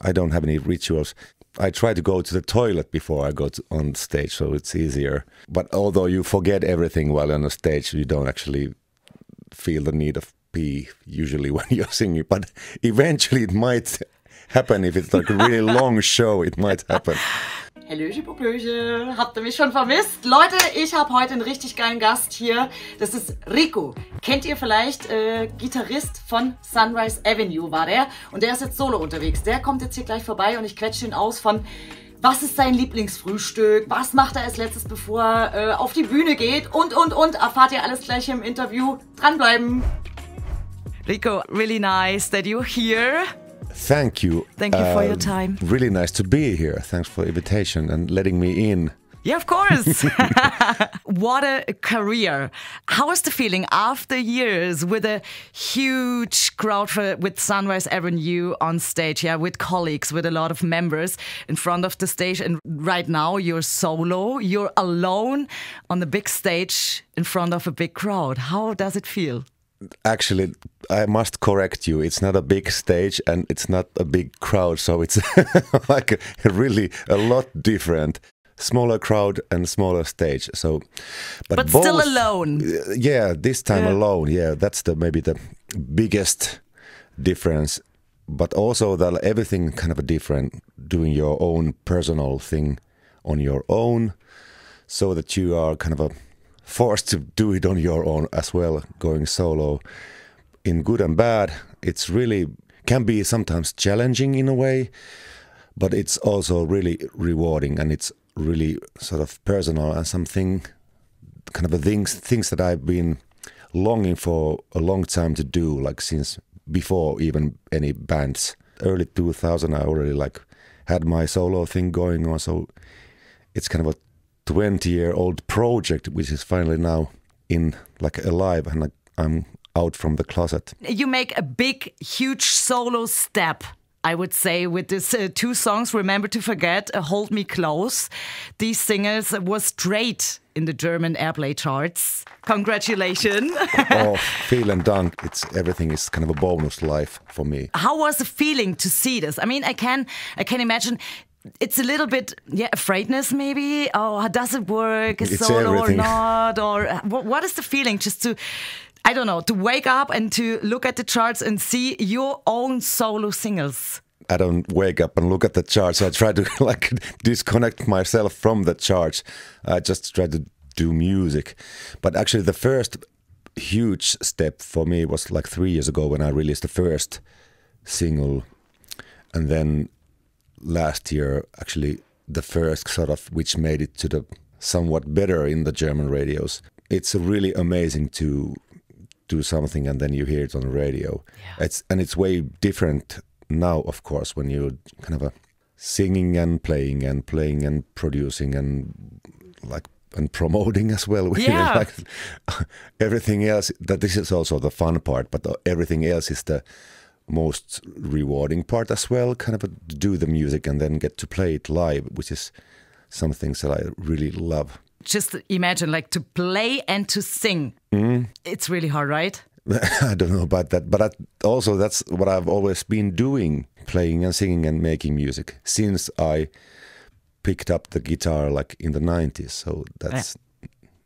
I don't have any rituals. I try to go to the toilet before I go on stage, so it's easier. But although you forget everything while on the stage, you don't actually feel the need of pee usually when you're singing. But eventually it might happen if it's like a really long show. It might happen. Hallöchen, Popöchen. Habt ihr mich schon vermisst? Leute, ich habe heute einen richtig geilen Gast hier. Das ist RIKU. Kennt ihr vielleicht? Gitarrist von Sunrise Avenue war der. Und der ist jetzt solo unterwegs. Der kommt jetzt hier gleich vorbei und ich quetsche ihn aus von, was ist sein Lieblingsfrühstück? Was macht er als letztes, bevor er auf die Bühne geht? Und. Erfahrt ihr alles gleich im Interview. Dranbleiben. RIKU, really nice that you're here. Thank you. Thank you for your time. Really nice to be here. Thanks for the invitation and letting me in. Yeah, of course. What a career. How is the feeling after years with a huge crowd with Sunrise Avenue on stage, yeah, with colleagues, with a lot of members in front of the stage, and right now you're solo, you're alone on the big stage in front of a big crowd. How does it feel? Actually, I must correct you. It's not a big stage and it's not a big crowd, so it's like really a lot different. Smaller crowd and smaller stage. So, but both, still alone. Yeah, this time alone. Yeah, that's maybe the biggest difference. But also that everything kind of different. Doing your own personal thing on your own, so that you are kind of forced to do it on your own as well, going solo. In good and bad, it's really can be sometimes challenging in a way, but it's also really rewarding, and it's really sort of personal and something kind of things that I've been longing for a long time to do, like since before even any bands. Early 2000 I already like had my solo thing going on, so it's kind of a 20-year-old project, which is finally now in like alive, and I'm out from the closet. You make a big, huge solo step, I would say, with these two songs, Remember to Forget, Hold Me Close. These singers were straight in the German airplay charts. Congratulations. Oh, vielen Dank. Everything is kind of a bonus life for me. How was the feeling to see this? I mean, I can imagine. It's a little bit, afraidness maybe. Oh, how does it work? Is it's solo everything. Or not? Or what is the feeling just to, I don't know, to wake up and to look at the charts and see your own solo singles? I don't wake up and look at the charts. I try to like disconnect myself from the charts. I just try to do music. But actually the first huge step for me was like 3 years ago when I released the first single. And then last year, actually, the first sort of which made it to the somewhat better in the German radios. It's really amazing to do something and then you hear it on the radio. Yeah. It's way different now, of course, when you're kind of singing and playing and producing and like and promoting as well. Yeah. Like everything else. That this is also the fun part, but everything else is the most rewarding part as well, kind of do the music and then get to play it live, which is some things that I really love. Just imagine, like, to play and to sing. It's really hard, right? I don't know about that, but also that's what I've always been doing, playing and singing and making music since I picked up the guitar like in the 90s. So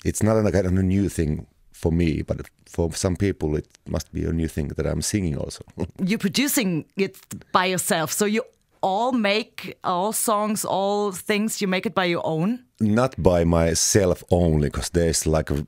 it's not like a new thing for me, but for some people it must be a new thing that I'm singing also. You're producing it by yourself, so you all make all songs, all things, you make it by your own? Not by myself only, because there's like a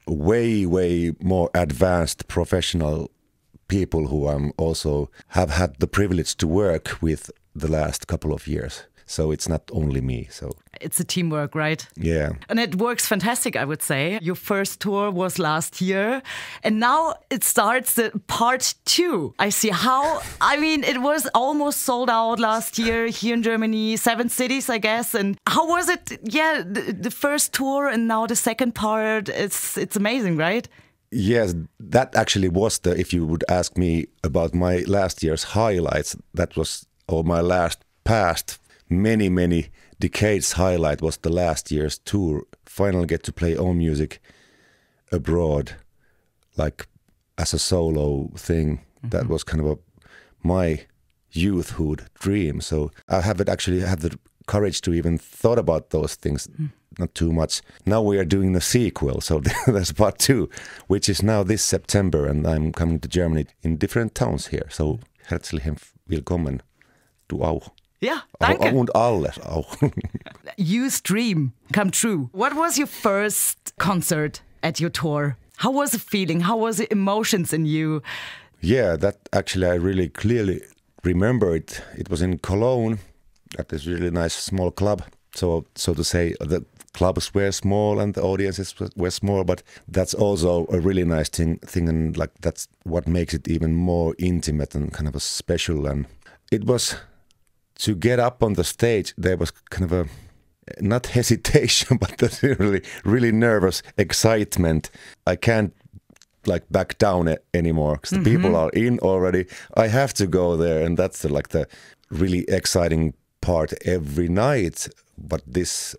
way more advanced professional people who also have had the privilege to work with the last couple of years. So it's not only me. So it's a teamwork, right? Yeah. And it works fantastic, I would say. Your first tour was last year. And now it starts the part 2. I see it was almost sold out last year here in Germany, 7 cities, I guess. And how was it? Yeah, the first tour and now the second part. It's amazing, right? Yes, that actually was if you would ask me about my last year's highlights, that was, or my past many decades highlight was the last year's tour. Finally get to play own music abroad, like as a solo thing. That was kind of my youthhood dream. So I haven't actually had the courage to even thought about those things, not too much. Now we are doing the sequel, so there's part 2, which is now this September, and I'm coming to Germany in different towns here. So herzlich willkommen du auch. Ja, danke. Und alles auch. Youth dream come true. What was your first concert at your tour? How was the feeling? How was the emotions in you? Yeah, that actually I really clearly remember it. It was in Cologne at this really nice small club. So to say, the clubs were small and the audiences were small, but that's also a really nice thing, and like that's what makes it even more intimate and kind of a special. And it was to get up on the stage. There was kind of a not hesitation, but really nervous excitement. I can't like back down anymore because the people are in already. I have to go there, and that's the really exciting part every night. But this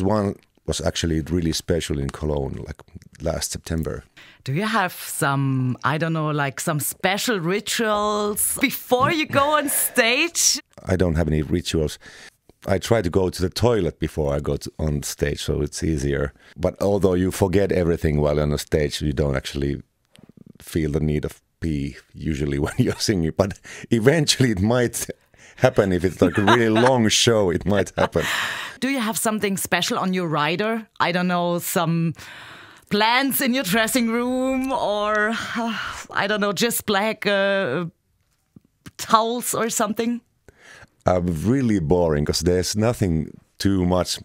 one was actually really special in Cologne, like last September. Do you have some, I don't know, like some special rituals before you go on stage? I don't have any rituals. I try to go to the toilet before I go on stage, so it's easier. But although you forget everything while on the stage, you don't actually feel the need of pee usually when you're singing. But eventually it might happen. If it's like a really long show, it might happen. Do you have something special on your rider? I don't know, some plants in your dressing room, or I don't know, just black towels or something? Really boring because there's nothing too much.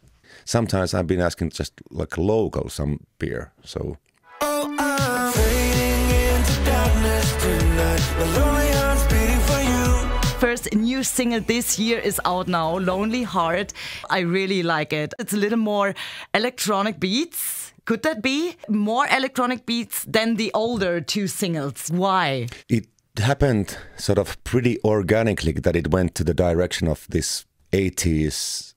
Sometimes I've been asking just like local, some beer. So. Oh, I'm fading into darkness tonight. My lonely heart's beating for you. First new single this year is out now, Lonely Heart. I really like it. It's a little more electronic beats. Could that be more electronic beats than the older 2 singles? Why? It happened sort of pretty organically that it went to the direction of this 80s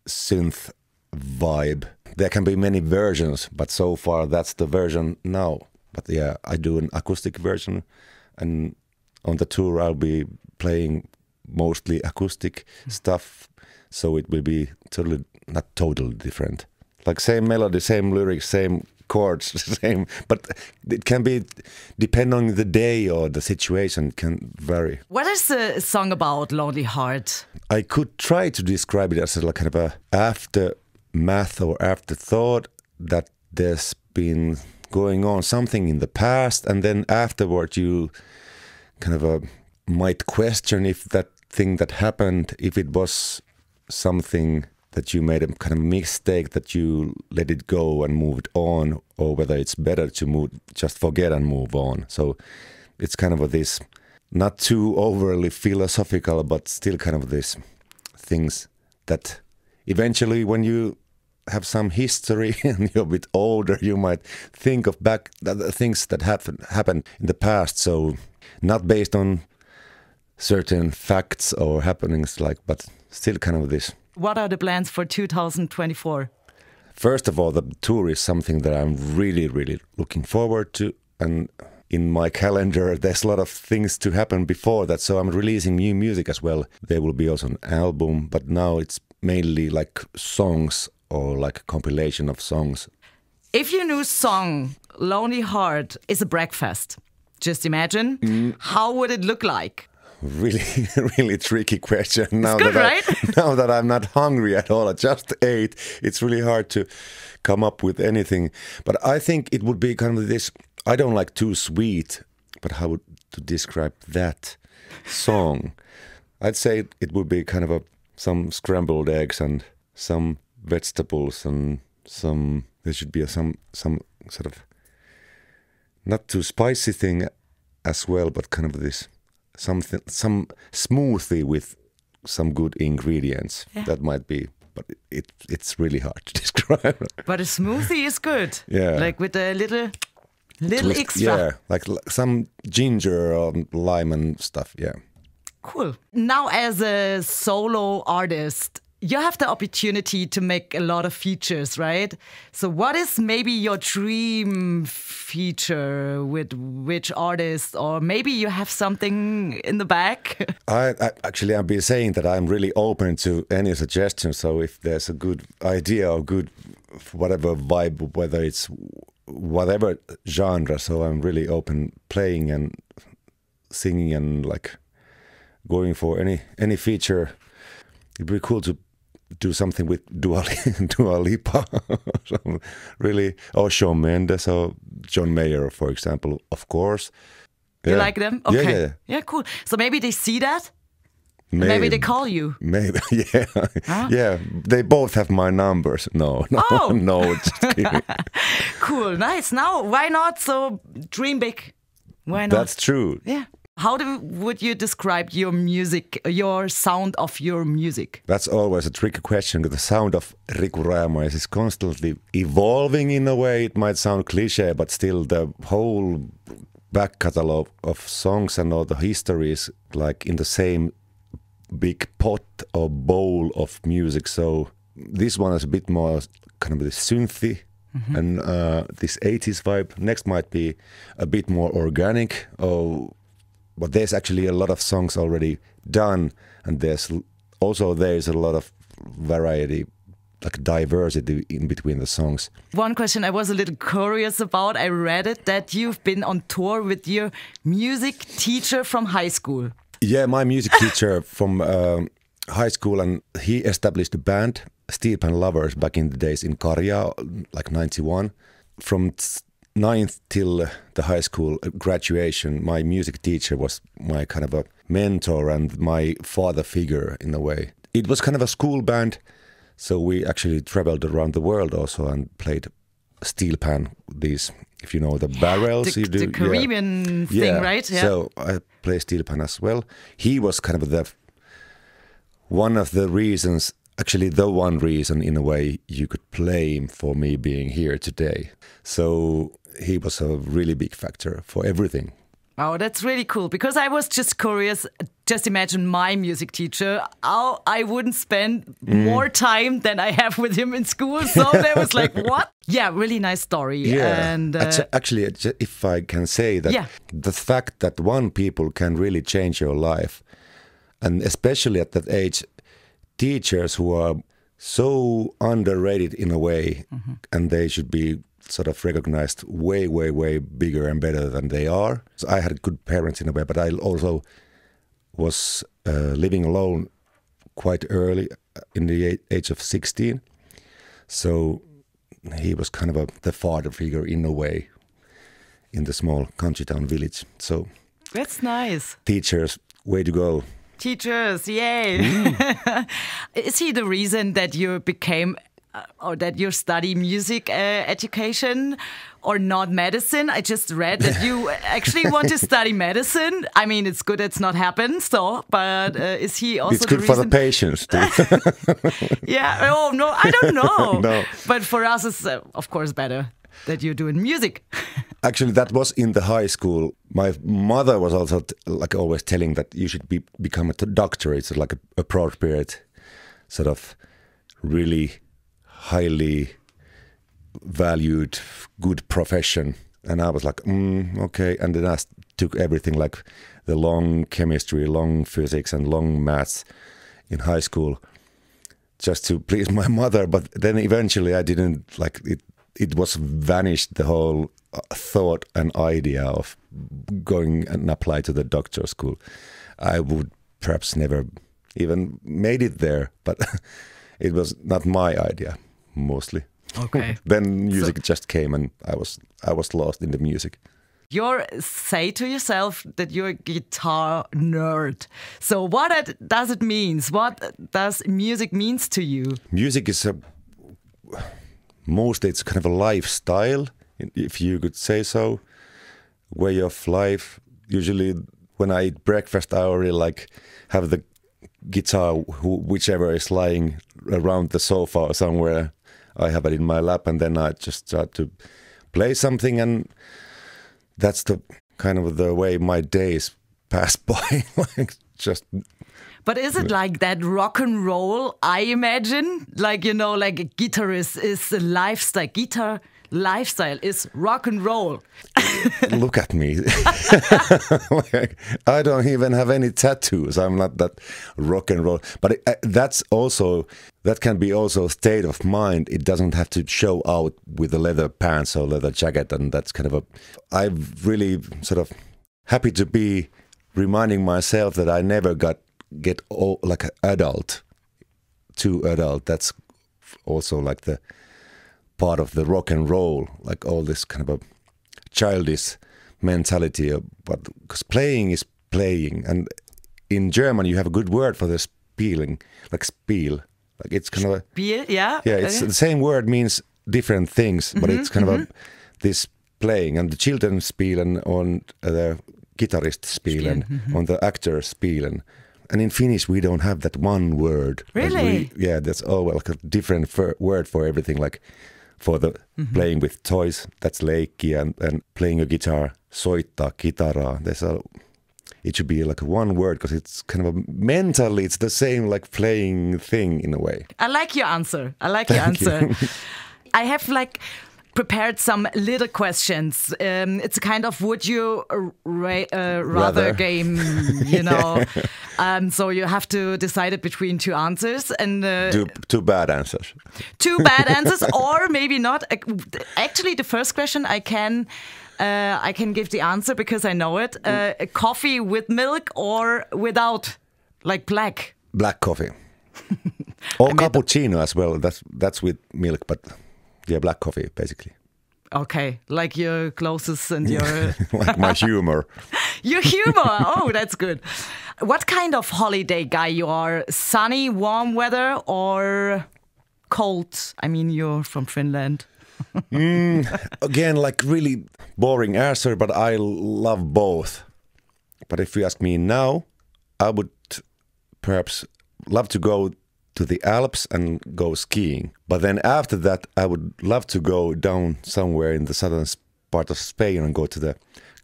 synth vibe. There can be many versions, but so far that's the version now. But yeah, I do an acoustic version, and on the tour I'll be playing mostly acoustic stuff, so it will be not totally different. Like same melody, same lyrics, same chords, same, but it can be, depending on the day or the situation, it can vary. What is the song about, Lonely Heart? I could try to describe it as a kind of a aftermath or afterthought that there's been going on something in the past, and then afterward you kind of might question if that thing that happened, if it was something that you made a kind of mistake, that you let it go and moved on, or whether it's better to just forget and move on. So it's kind of this, not too overly philosophical, but still kind of this things that eventually when you have some history and you're a bit older, you might think of back the things that happened in the past. So not based on certain facts or happenings, but still kind of this. What are the plans for 2024? First of all, the tour is something that I'm really, really looking forward to. And in my calendar, there's a lot of things to happen before that. So I'm releasing new music as well. There will be also an album, but now it's mainly like songs or like a compilation of songs. If your new song, Lonely Heart, is a breakfast, just imagine, how would it look like? Really, really tricky question. Now good, right? Now that I'm not hungry at all, I just ate. It's really hard to come up with anything. But I think it would be kind of this. I don't like too sweet, but how to describe that song? I'd say it would be kind of some scrambled eggs and some vegetables and some. There should be some sort of not too spicy thing as well, but kind of this. Some smoothie with some good ingredients. Yeah. That might be, but it's really hard to describe. But a smoothie is good. Yeah, like with a little twist, extra. Yeah, like some ginger or lime and stuff. Yeah. Cool. Now, as a solo artist, you have the opportunity to make a lot of features, right? So what is maybe your dream feature with which artist, or maybe you have something in the back? I've been saying that I'm really open to any suggestions. So if there's a good idea or good whatever vibe, whether it's whatever genre, so I'm really open playing and singing and like going for any feature. It'd be cool to do something with Dua Lipa, so really, or Shawn Mendes or John Mayer, for example, of course. You like them? Okay. Yeah. Yeah, cool. So maybe they see that? Maybe they call you. Maybe, yeah. Huh? Yeah, they both have my numbers. No, just kidding. Cool, nice. Now, why not? So dream big. Why not? That's true. Yeah. How would you describe your music, your sound of your music? That's always a tricky question. The sound of RIKU RAJAMAA is constantly evolving in a way. It might sound cliche, but still the whole back catalogue of songs and all the history is like in the same big pot or bowl of music. So this one is a bit more kind of the synthy and this 80s vibe. Next might be a bit more organic, but there's actually a lot of songs already done, and there's a lot of variety, like diversity in between the songs. One question I was a little curious about, I read it, that you've been on tour with your music teacher from high school. Yeah, my music teacher from high school, and he established a band, Steel Pan Lovers, back in the days in Karja, like 91. From 9th till the high school graduation, my music teacher was my kind of a mentor and my father figure in a way. It was kind of a school band, so we actually traveled around the world also and played steel pan, these, if you know the barrels. The Caribbean thing, right? Yeah. So I play steel pan as well. He was kind of one of the reasons, actually the one reason in a way you could blame for me being here today. So he was a really big factor for everything. Oh, that's really cool. Because I was just curious, just imagine my music teacher, how I wouldn't spend more time than I have with him in school. So there was like, what? Yeah, really nice story. Yeah, and actually, if I can say that, the fact that one people can really change your life, and especially at that age, teachers who are so underrated in a way, and they should be sort of recognized way, way, way bigger and better than they are. So I had good parents in a way, but I also was living alone quite early, in the age of 16. So he was kind of the father figure in a way in the small country town village. So that's nice. Teachers, way to go. Teachers, yay! Is he the reason that you became or that you study music education or not medicine? I just read that you actually want to study medicine. I mean, it's good it's not happened, so, but is he also it's good for the patients too. Yeah, oh no, I don't know. No. But for us it's of course better that you're doing music. Actually, that was in the high school. My mother was also like always telling that you should become a doctor. It's like a appropriate sort of really highly valued, good profession. And I was like, okay. And then I took everything like the long chemistry, long physics and long maths in high school just to please my mother. But then eventually I didn't like it. It was vanished, the whole thought and idea of going and apply to the doctor school. I would perhaps never even made it there, but it was not my idea mostly. Okay. Then music just came and I was lost in the music. You say to yourself that you're a guitar nerd. So what does it mean? What does music means to you? Music is mostly it's kind of a lifestyle, if you could say so, way of life. Usually when I eat breakfast, I already like have the guitar, whichever is lying around the sofa or somewhere. I have it in my lap and then I just start to play something, and that's the kind of the way my days pass by. Like just. But is it like that rock and roll, I imagine? Like, you know, like a guitarist is a lifestyle. Guitar lifestyle is rock and roll. Look at me. Like, I don't even have any tattoos. I'm not that rock and roll. But that can be also a state of mind. It doesn't have to show out with the leather pants or leather jacket. And that's kind of I'm really sort of happy to be reminding myself that I never get like an adult, too adult. That's also like the part of the rock and roll, like all this kind of a childish mentality. But because playing is playing, and in German you have a good word for the spieling, like spiel. Like it's kind of a Spiel, yeah. Yeah, it's the same word means different things, but it's kind of this playing, and the children spielen on the guitarist spielen, on the actor spielen. And in Finnish we don't have that one word. Really? That's like a different word for everything. Like for the playing with toys, that's leikki, and playing a guitar, soittaa kitaraa. It should be like one word, because it's kind of mentally it's the same like playing thing in a way. I like your answer. Thank you. I have like prepared some little questions. It's a kind of would you rather game, you know. So you have to decide it between two answers, and two bad answers. Two bad answers, or maybe not. Actually, the first question I can give the answer because I know it. Coffee with milk or without, like black? Black coffee. Or cappuccino as well. That's with milk, but yeah, black coffee basically. Okay, like your clothes and your like my humor. Your humor. Oh, that's good. What kind of holiday guy you are? Sunny, warm weather, or cold? I mean, you're from Finland. Again, like really boring answer, but I love both. But if you ask me now, I would perhaps love to go to the Alps and go skiing. But then after that, I would love to go down somewhere in the southern part of Spain and go to the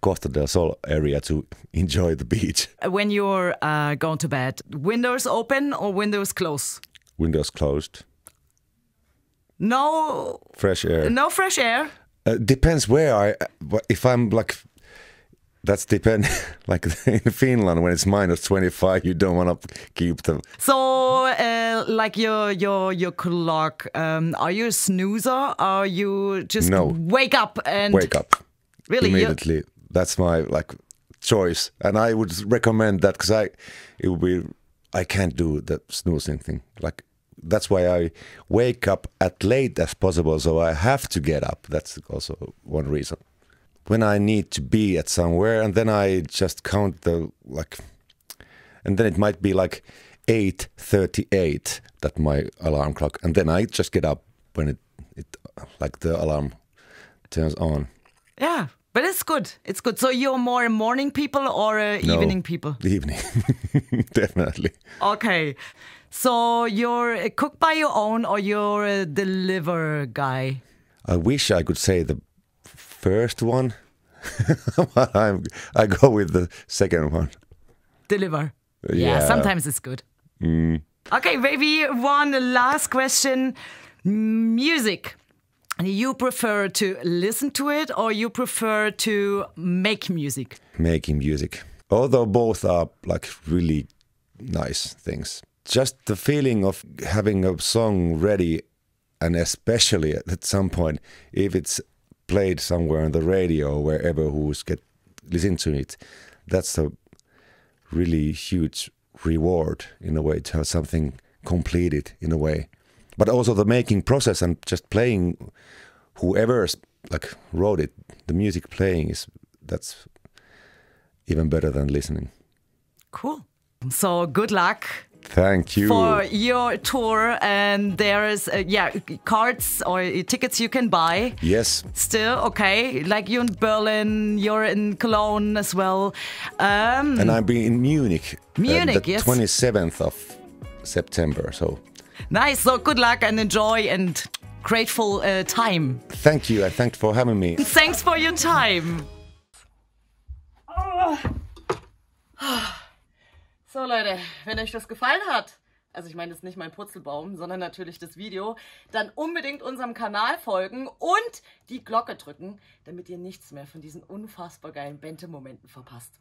Costa del Sol area to enjoy the beach. When you're going to bed, windows open or windows closed? Windows closed. No fresh air. No fresh air. Depends where if I'm like, that's depend. Like in Finland, when it's -25, you don't want to keep them. So, like your clock. Are you a snoozer? Or you just wake up and wake up? Really, immediately. That's my like choice, and I would recommend that because I can't do the snoozing thing. Like that's why I wake up as late as possible, so I have to get up. That's also one reason. When I need to be at somewhere, and then I just count and then it might be like 8:38 that my alarm clock, and then I just get up when it like the alarm turns on. Yeah, but it's good. It's good. So you're more a morning people or evening people? Evening, definitely. Okay. So you're a cook by your own or you're a deliver guy? I wish I could say the first one, but I go with the second one. Deliver. Yeah, sometimes it's good. Okay, maybe one last question. Music. You prefer to listen to it or you prefer to make music? Making music. Although both are like really nice things. Just the feeling of having a song ready, and especially at some point, if it's played somewhere on the radio or wherever who's listen to it, that's a really huge reward in a way to have something completed in a way. But also the making process and just playing, whoever's like wrote it, the music playing that's even better than listening. Cool. So good luck. Thank you. For your tour, and there is cards or tickets you can buy. Yes. Still, okay. Like you're in Berlin, you're in Cologne as well. And I'll be in Munich. Munich, the 27th of September. So nice. So good luck and enjoy and grateful time. Thank you. And thanks for having me. Thanks for your time. So Leute, wenn euch das gefallen hat, also ich meine jetzt nicht mein Purzelbaum, sondern natürlich das Video, dann unbedingt unserem Kanal folgen und die Glocke drücken, damit ihr nichts mehr von diesen unfassbar geilen Bente-Momenten verpasst.